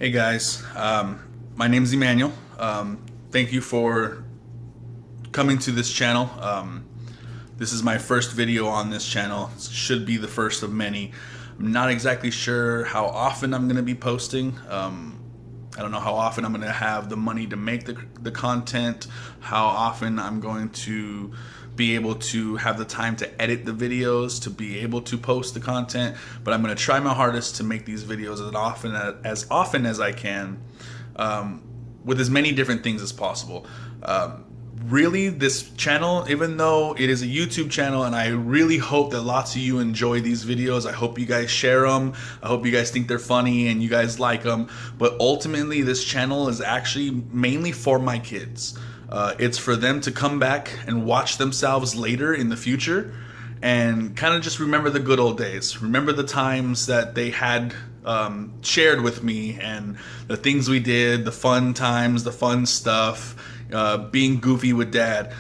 Hey guys, my name is Emmanuel. Thank you for coming to this channel. This is my first video on this channel. It should be the first of many. I'm not exactly sure how often I'm going to be posting. I don't know how often I'm going to have the money to make the content, how often I'm going to be able to have the time to edit the videos to be able to post the content, but I'm going to try my hardest to make these videos as often as I can, with as many different things as possible. Really, this channel, even though it is a YouTube channel, and I really hope that lots of you enjoy these videos, I hope you guys share them, I hope you guys think they're funny and you guys like them, but ultimately this channel is actually mainly for my kids. It's for them to come back and watch themselves later in the future and kind of just remember the good old days. Remember the times that they had shared with me and the things we did, the fun times, the fun stuff, being goofy with dad,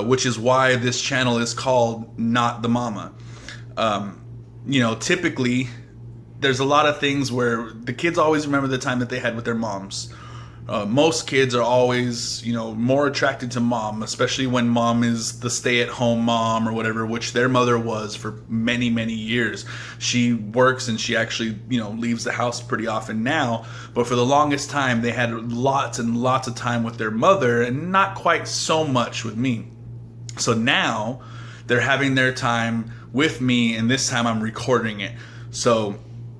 which is why this channel is called Not the Mama. Typically there's a lot of things where the kids always remember the time that they had with their moms. Most kids are always, more attracted to mom, especially when mom is the stay-at-home mom or whatever, which their mother was for many, many years. She works and she actually, leaves the house pretty often now. But for the longest time, they had lots and lots of time with their mother and not quite so much with me. So now they're having their time with me, and this time I'm recording it. So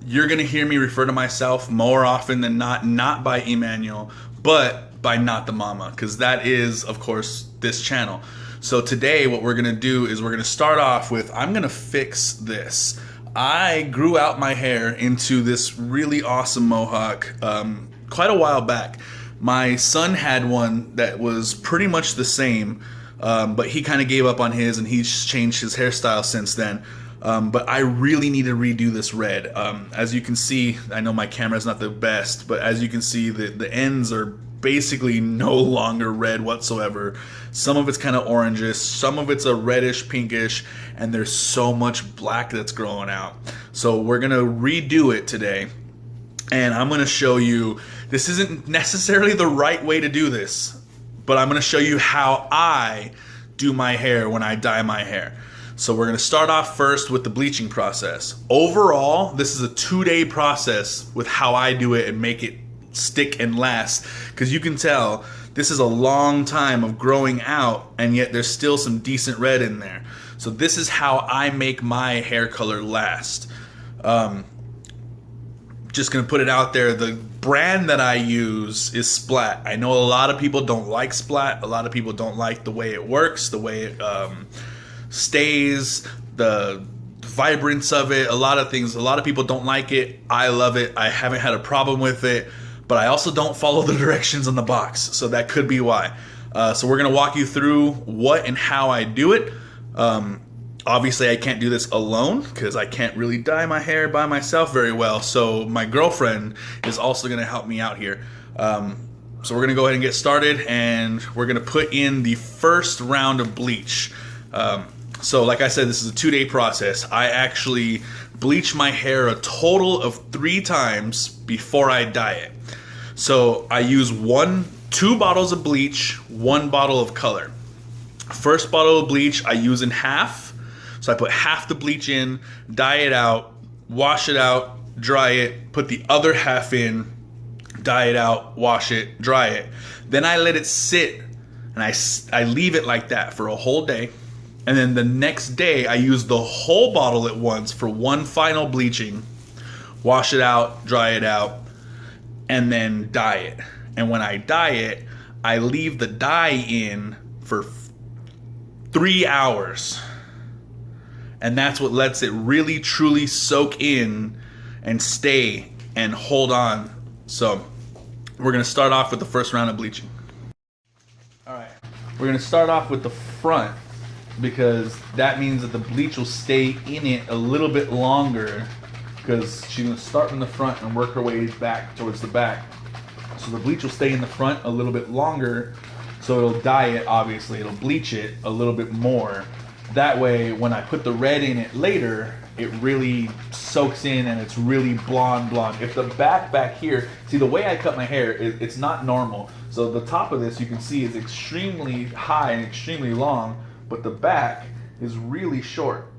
you're going to hear me refer to myself more often than not by Emmanuel, but by Not the Mama, because that is, of course, this channel. So today what we're going to do is we're going to start off with, I'm going to fix this. I grew out my hair into this really awesome mohawk quite a while back. My son had one that was pretty much the same, but he kind of gave up on his and he's changed his hairstyle since then. But I really need to redo this red. As you can see, I know my camera's not the best, but as you can see, the ends are basically no longer red whatsoever. Some of it's kind of orangish, some of it's a reddish pinkish, and there's so much black that's growing out. So we're gonna redo it today, and I'm gonna show you, this isn't necessarily the right way to do this, but I'm gonna show you how I do my hair when I dye my hair. So we're going to start off first with the bleaching process. Overall, this is a 2-day process with how I do it and make it stick and last. Because you can tell this is a long time of growing out, and yet there's still some decent red in there. So this is how I make my hair color last. Just going to put it out there. The brand that I use is Splat. I know a lot of people don't like Splat. A lot of people don't like the way it works, the way it stays, the vibrance of it, a lot of things. A lot of people don't like it. I love it. I haven't had a problem with it, but I also don't follow the directions on the box, so that could be why. So we're gonna walk you through what and how I do it. Obviously I can't do this alone because I can't really dye my hair by myself very well, so my girlfriend is also gonna help me out here. So we're gonna go ahead and get started, and we're gonna put in the first round of bleach. So like I said, this is a 2-day process. I actually bleach my hair a total of 3 times before I dye it. So I use 2 bottles of bleach, 1 bottle of color. First bottle of bleach I use in half. So I put half the bleach in, dye it out, wash it out, dry it, put the other half in, dye it out, wash it, dry it. Then I let it sit, and I leave it like that for a whole day. And then the next day, I use the whole bottle at once for one final bleaching, wash it out, dry it out, and then dye it. And when I dye it, I leave the dye in for 3 hours. And that's what lets it really, truly soak in and stay and hold on. So we're going to start off with the first round of bleaching. All right, we're going to start off with the front, because that means that the bleach will stay in it a little bit longer, because she's going to start from the front and work her way back towards the back. So the bleach will stay in the front a little bit longer, so it'll dye it, obviously, it'll bleach it a little bit more. That way, when I put the red in it later, it really soaks in and it's really blonde. If the back here, see the way I cut my hair, it's not normal. So the top of this you can see is extremely high and extremely long, but the back is really short.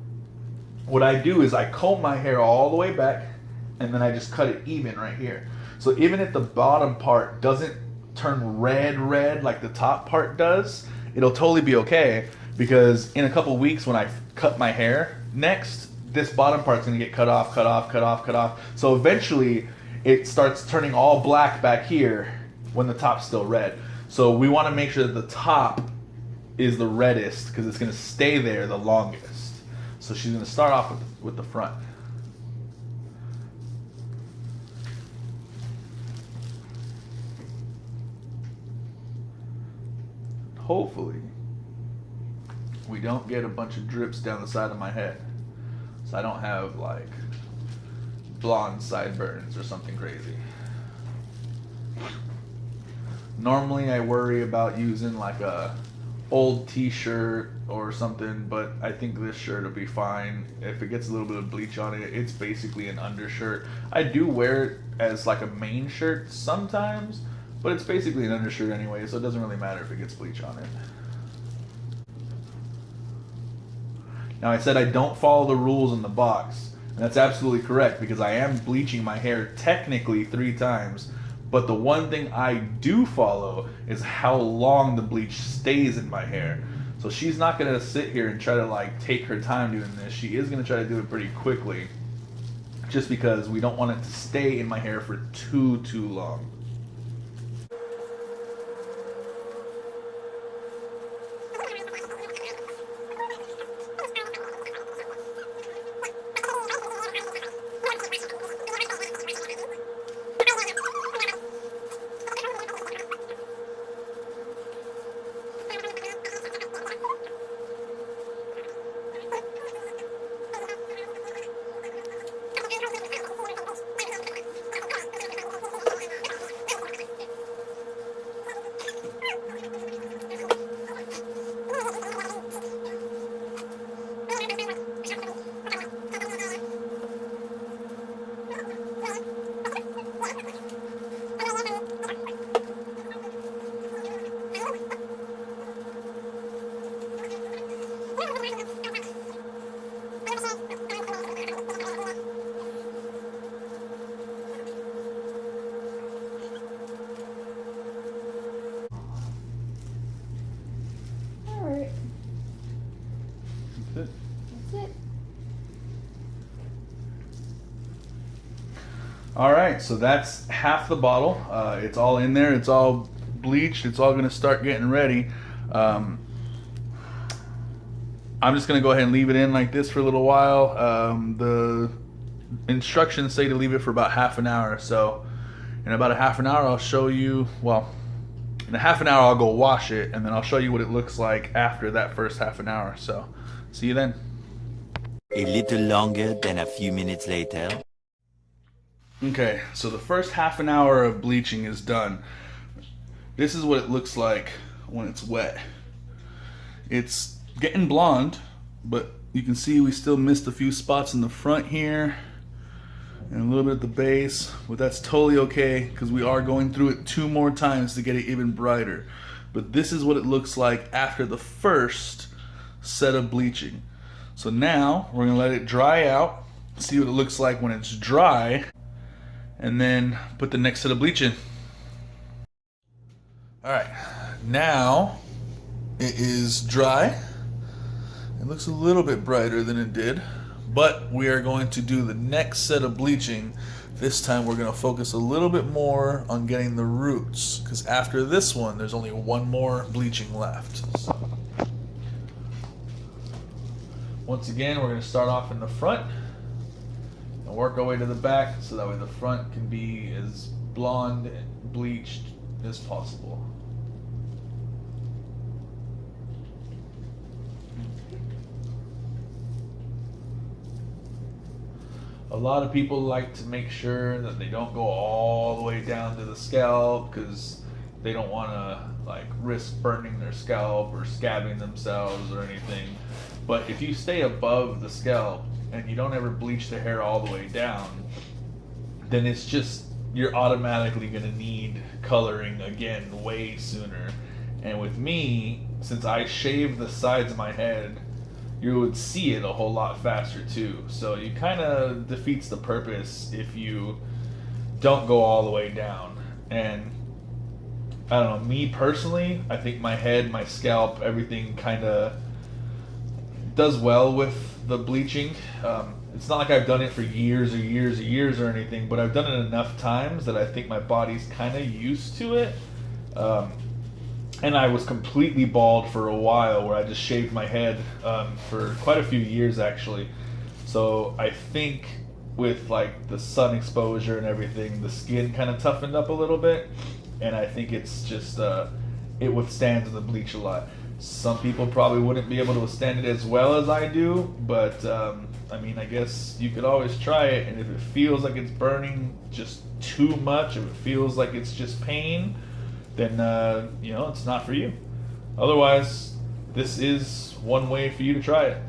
What I do is I comb my hair all the way back and then I just cut it even right here. So even if the bottom part doesn't turn red like the top part does, it'll totally be okay, because in a couple weeks when I cut my hair next, this bottom part's gonna get cut off. So eventually it starts turning all black back here when the top's still red. So we wanna make sure that the top is the reddest because it's gonna stay there the longest. So she's gonna start off with the front. Hopefully we don't get a bunch of drips down the side of my head, so I don't have like blonde sideburns or something crazy. Normally I worry about using like a old t-shirt or something, but I think this shirt will be fine. If it gets a little bit of bleach on it, it's basically an undershirt. I do wear it as like a main shirt sometimes, but it's basically an undershirt anyway, so it doesn't really matter if it gets bleach on it. Now I said I don't follow the rules in the box, and that's absolutely correct because I am bleaching my hair technically 3 times, but the one thing I do follow is how long the bleach stays in my hair. So she's not gonna sit here and try to like take her time doing this. She is gonna try to do it pretty quickly, just because we don't want it to stay in my hair for too long. That's it. All right, so that's half the bottle. It's all in there. It's all bleached. It's all gonna start getting ready. I'm just gonna go ahead and leave it in like this for a little while. The instructions say to leave it for about half an hour. So in about a half an hour, I'll show you, well, in a half an hour, I'll go wash it, and then I'll show you what it looks like after that first half an hour. So see you then. A little longer than a few minutes later. Okay, so the first half an hour of bleaching is done. This is what it looks like when it's wet. It's getting blonde, but you can see we still missed a few spots in the front here and a little bit at the base, but that's totally okay because we are going through it 2 more times to get it even brighter. But this is what it looks like after the first set of bleaching. So now we're gonna let it dry out, see what it looks like when it's dry, and then put the next set of bleach in. All right, now it is dry. It looks a little bit brighter than it did, but we are going to do the next set of bleaching. This time we're going to focus a little bit more on getting the roots, because after this one, there's only 1 more bleaching left. So, once again, we're going to start off in the front and work our way to the back, so that way the front can be as blonde and bleached as possible. A lot of people like to make sure that they don't go all the way down to the scalp because they don't want to like risk burning their scalp or scabbing themselves or anything. But if you stay above the scalp, and you don't ever bleach the hair all the way down, then it's just, you're automatically going to need coloring again way sooner. And with me, since I shave the sides of my head, you would see it a whole lot faster too. So you kind of defeats the purpose if you don't go all the way down. And I don't know, me personally, I think my head, my scalp, everything kind of does well with the bleaching. It's not like I've done it for years or anything, but I've done it enough times that I think my body's kind of used to it. And I was completely bald for a while, where I just shaved my head for quite a few years actually. So I think with like the sun exposure and everything, the skin kind of toughened up a little bit, and I think it's just it withstands the bleach a lot. Some people probably wouldn't be able to withstand it as well as I do, but I mean, I guess you could always try it, and if it feels like it's burning just too much, if it feels like it's just pain, then you know, it's not for you. Otherwise, this is one way for you to try it.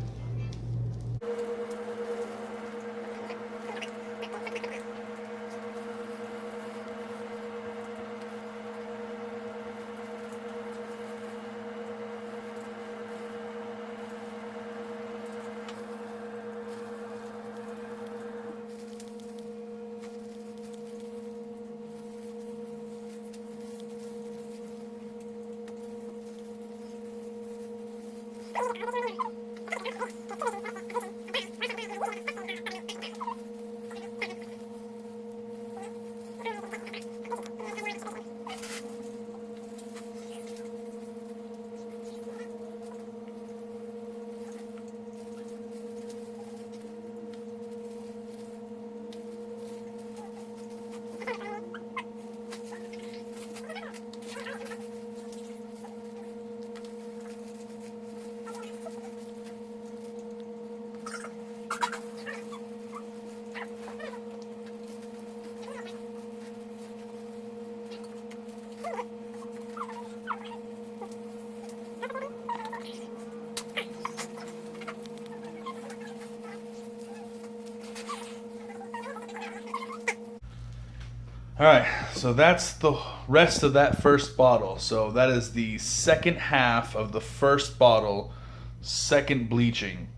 Alright, so that's the rest of that first bottle. So that is the second half of the first bottle, second bleaching.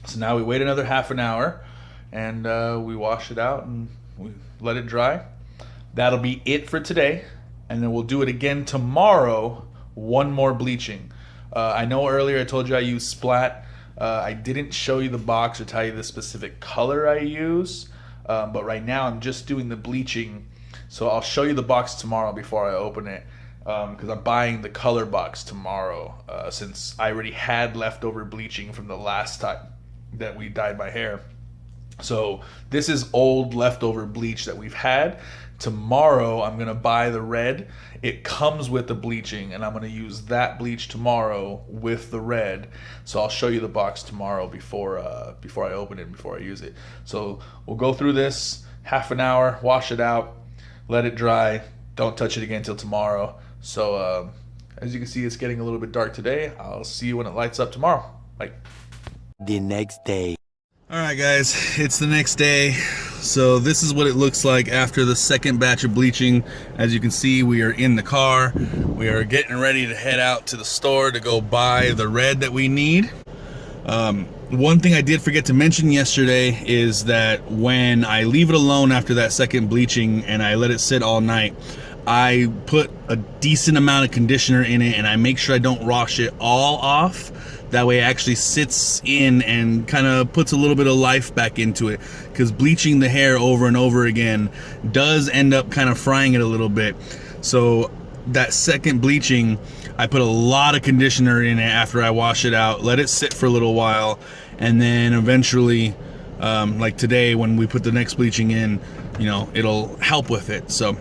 So now we wait another half an hour, and we wash it out and we let it dry. That'll be it for today, and then we'll do it again tomorrow, one more bleaching. I know earlier I told you I use Splat. I didn't show you the box or tell you the specific color I use, but right now I'm just doing the bleaching. So I'll show you the box tomorrow before I open it, because I'm buying the color box tomorrow, since I already had leftover bleaching from the last time that we dyed my hair. So this is old leftover bleach that we've had. Tomorrow I'm going to buy the red. It comes with the bleaching, and I'm going to use that bleach tomorrow with the red. So I'll show you the box tomorrow before I open it, before I use it. So we'll go through this half an hour, wash it out, let it dry. Don't touch it again until tomorrow. So as you can see, it's getting a little bit dark today. I'll see you when it lights up tomorrow. Bye. The next day. Alright guys, it's the next day. So this is what it looks like after the second batch of bleaching. As you can see, we are in the car. We are getting ready to head out to the store to go buy the red that we need. One thing I did forget to mention yesterday is that when I leave it alone after that second bleaching and I let it sit all night, I put a decent amount of conditioner in it, and I make sure I don't wash it all off. That way it actually sits in and kind of puts a little bit of life back into it, because bleaching the hair over and over again does end up kind of frying it a little bit. So that second bleaching, I put a lot of conditioner in it after I wash it out, let it sit for a little while, and then eventually, like today when we put the next bleaching in, you know, it'll help with it. So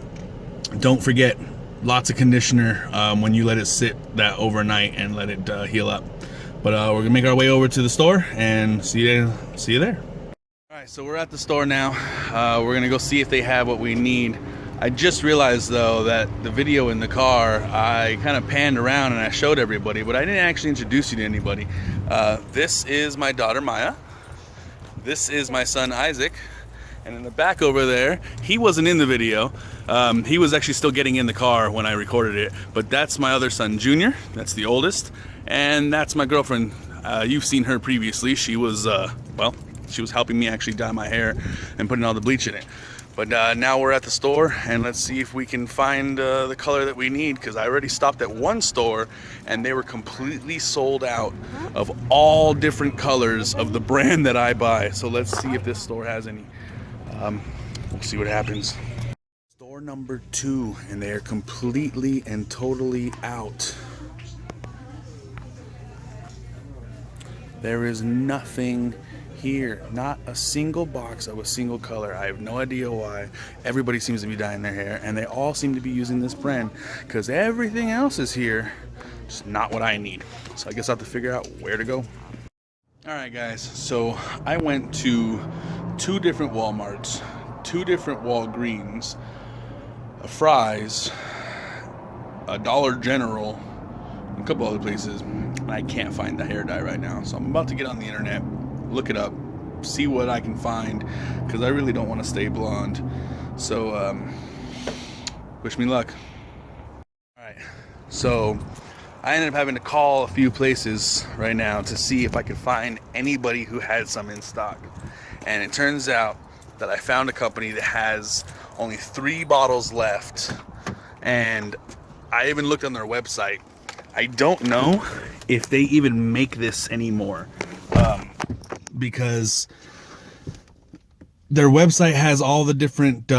don't forget, lots of conditioner when you let it sit that overnight and let it heal up. But we're gonna make our way over to the store and see you there. All right, so we're at the store now. We're gonna go see if they have what we need. I just realized though that the video in the car, I kind of panned around and I showed everybody, but I didn't actually introduce you to anybody. This is my daughter Maya, this is my son Isaac. And in the back over there, he wasn't in the video. He was actually still getting in the car when I recorded it. But that's my other son, Junior. That's the oldest. And that's my girlfriend. You've seen her previously. She was, she was helping me actually dye my hair and putting all the bleach in it. But now we're at the store, and let's see if we can find the color that we need, because I already stopped at one store and they were completely sold out of all different colors of the brand that I buy. So let's see if this store has any. We'll see what happens. Store number 2, and they are completely and totally out. There is nothing here, not a single box of a single color. I have no idea why. Everybody seems to be dyeing their hair, and they all seem to be using this brand, because everything else is here, just not what I need. So I guess I'll have to figure out where to go. Alright guys, so I went to 2 different Walmarts, 2 different Walgreens, a Fry's, a Dollar General, a couple other places, and I can't find the hair dye right now. So I'm about to get on the internet, look it up, see what I can find, because I really don't want to stay blonde. So wish me luck. Alright, so I ended up having to call a few places right now to see if I could find anybody who had some in stock. And it turns out that I found a company that has only 3 bottles left, and I even looked on their website. I don't know if they even make this anymore, because their website has all the different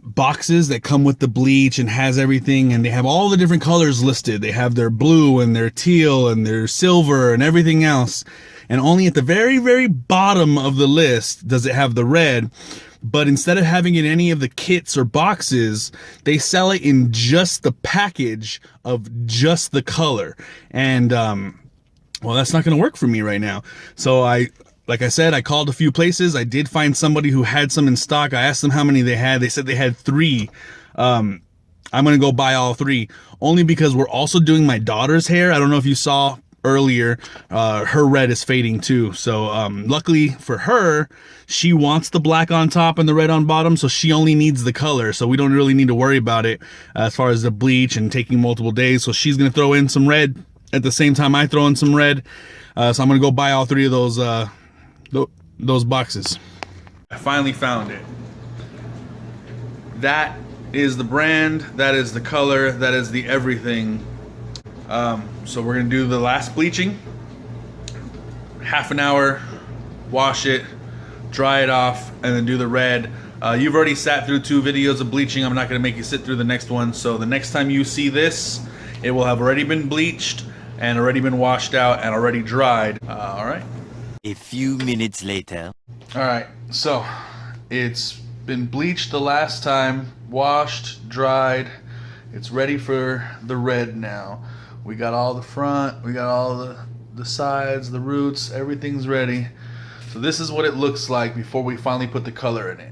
boxes that come with the bleach and has everything, and they have all the different colors listed. They have their blue and their teal and their silver and everything else, and only at the very, very bottom of the list does it have the red. But instead of having it in any of the kits or boxes, they sell it in just the package of just the color. And well, that's not going to work for me right now. So like I said, I called a few places. I did find somebody who had some in stock. I asked them how many they had. They said they had 3. I'm going to go buy all 3, only because we're also doing my daughter's hair. I don't know if you saw earlier, her red is fading too. So luckily for her, she wants the black on top and the red on bottom, so she only needs the color. So we don't really need to worry about it as far as the bleach and taking multiple days. So she's going to throw in some red at the same time I throw in some red. So I'm going to go buy all 3 of those boxes. I finally found it. That is the brand, that is the color, that is the everything. So we're gonna do the last bleaching, half an hour, wash it, dry it off, and then do the red. You've already sat through 2 videos of bleaching. I'm not gonna make you sit through the next one. So the next time you see this, it will have already been bleached and already been washed out and already dried. All right. A few minutes later. All right, so it's been bleached the last time, washed, dried. It's ready for the red now. We got all the front, we got all the sides, the roots, everything's ready. So this is what it looks like before we finally put the color in it.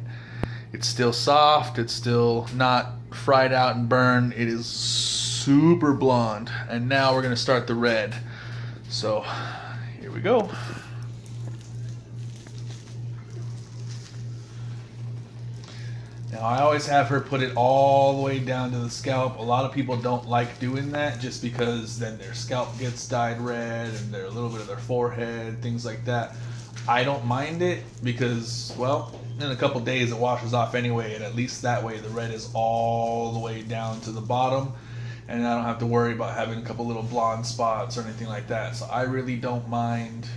It's still soft, it's still not fried out and burned. It is super blonde. And now we're gonna start the red. So here we go. Now I always have her put it all the way down to the scalp. A lot of people don't like doing that just because then their scalp gets dyed red and a little bit of their forehead, things like that. I don't mind it because, well, in a couple days it washes off anyway, and at least that way the red is all the way down to the bottom, and I don't have to worry about having a couple little blonde spots or anything like that. So I really don't mind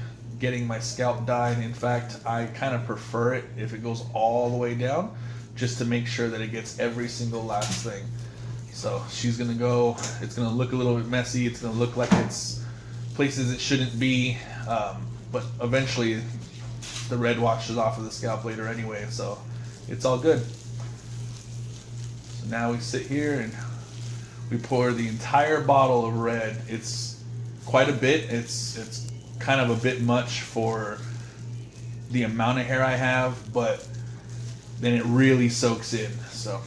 getting my scalp dyed. In fact, I kind of prefer it if it goes all the way down, just to make sure that it gets every single last thing. So she's gonna go, it's gonna look a little bit messy, it's gonna look like it's places it shouldn't be, but eventually the red washes off of the scalp later anyway, so it's all good. So now we sit here and we pour the entire bottle of red. It's quite a bit, it's kind of a bit much for the amount of hair I have, but then it really soaks in. So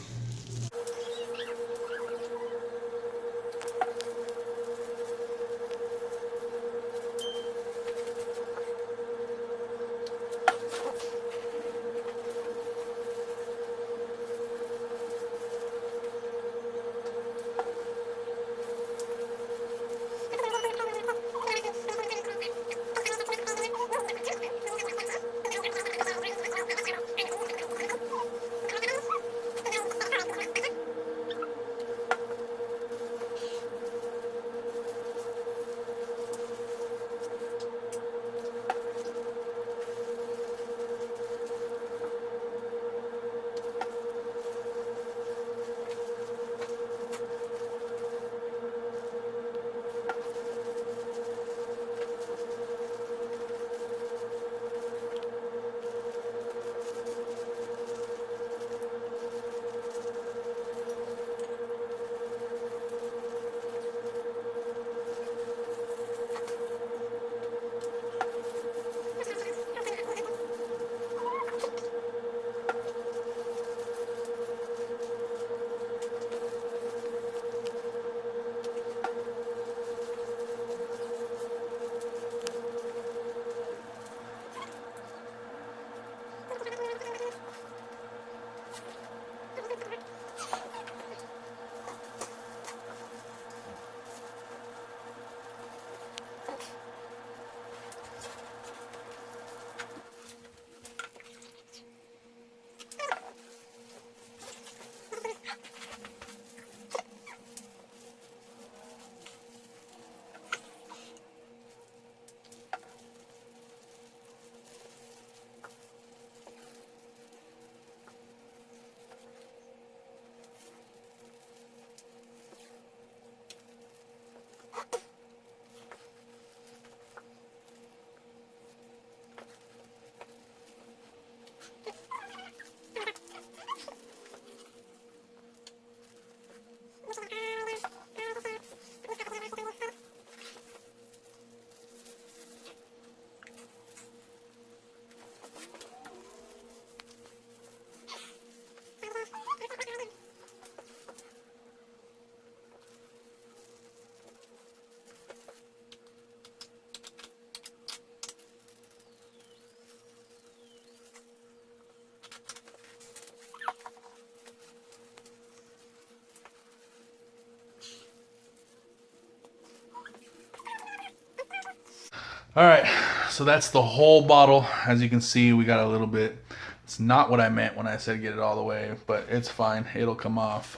All right, so that's the whole bottle. As you can see, we got a little bit. It's not what I meant when I said get it all the way, but it's fine. It'll come off.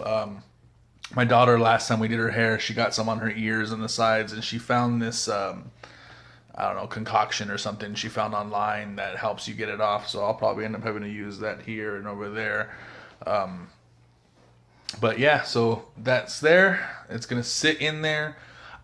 My daughter, last time we did her hair, she got some on her ears and the sides, and she found this, I don't know, concoction or something she found online that helps you get it off. So I'll probably end up having to use that here and over there. But yeah, so that's there. It's going to sit in there.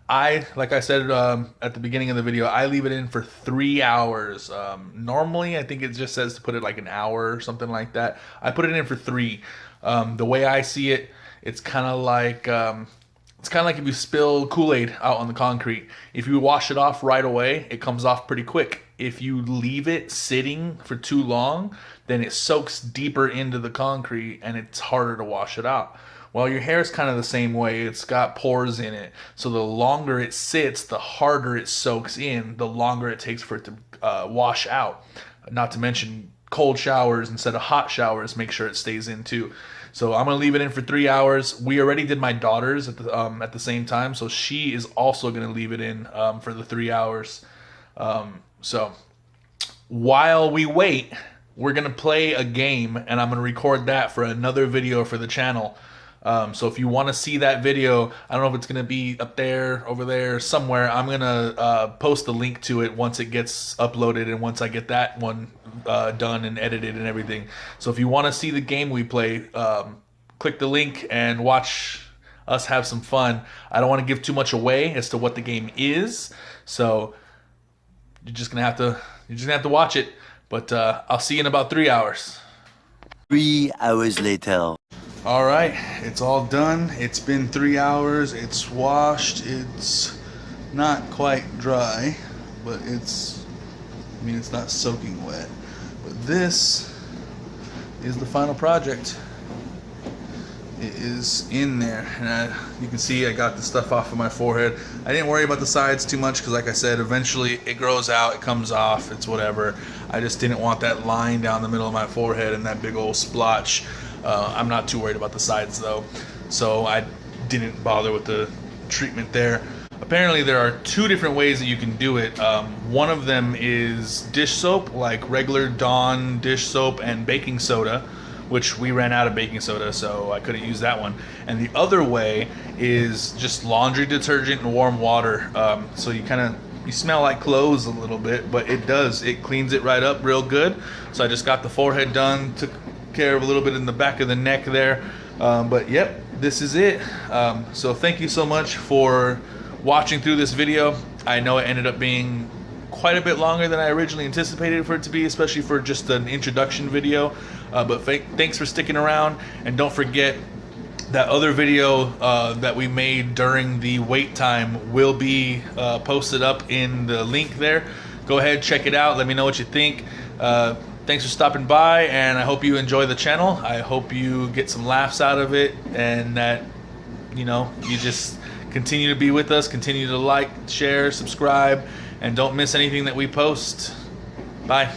Like I said at the beginning of the video, I leave it in for 3 hours. Normally, I think it just says to put it like an hour or something like that. I put it in for 3. The way I see it, it's kind of like if you spill Kool-Aid out on the concrete. If you wash it off right away, it comes off pretty quick. If you leave it sitting for too long, then it soaks deeper into the concrete and it's harder to wash it out. Well, your hair is kind of the same way. It's got pores in it. So the longer it sits, the harder it soaks in, the longer it takes for it to wash out. Not to mention cold showers instead of hot showers, make sure it stays in too. So I'm going to leave it in for 3 hours. We already did my daughter's at the same time. So she is also going to leave it in for the 3 hours. So while we wait, we're going to play a game, and I'm going to record that for another video for the channel. So if you want to see that video, I don't know if it's going to be up there, over there, somewhere. I'm going to post the link to it once it gets uploaded and once I get that one done and edited and everything. So if you want to see the game we play, click the link and watch us have some fun. I don't want to give too much away as to what the game is, so you're just gonna have to watch it. But I'll see you in about 3 hours. 3 hours later. All right, it's all done. It's been 3 hours. It's washed. It's not quite dry, but it's not soaking wet. But this is the final project. It is in there, and you can see I got the stuff off of my forehead. I didn't worry about the sides too much because, like I said, eventually it grows out, it comes off, it's whatever. I just didn't want that line down the middle of my forehead and that big old splotch. I'm not too worried about the sides though, so I didn't bother with the treatment there. Apparently there are 2 different ways that you can do it. One of them is dish soap, like regular Dawn dish soap and baking soda, which we ran out of baking soda, so I couldn't use that one. And the other way is just laundry detergent and warm water. So you smell like clothes a little bit, but it cleans it right up real good. So I just got the forehead done, took care of a little bit in the back of the neck there. But yep, this is it. So thank you so much for watching through this video. I know it ended up being quite a bit longer than I originally anticipated for it to be, especially for just an introduction video. But thanks for sticking around, and don't forget that other video that we made during the wait time will be posted up in the link there. Go ahead, check it out, let me know what you think. Thanks for stopping by, and I hope you enjoy the channel. I hope you get some laughs out of it, and that you just continue to be with us, continue to like, share, subscribe, and don't miss anything that we post. Bye.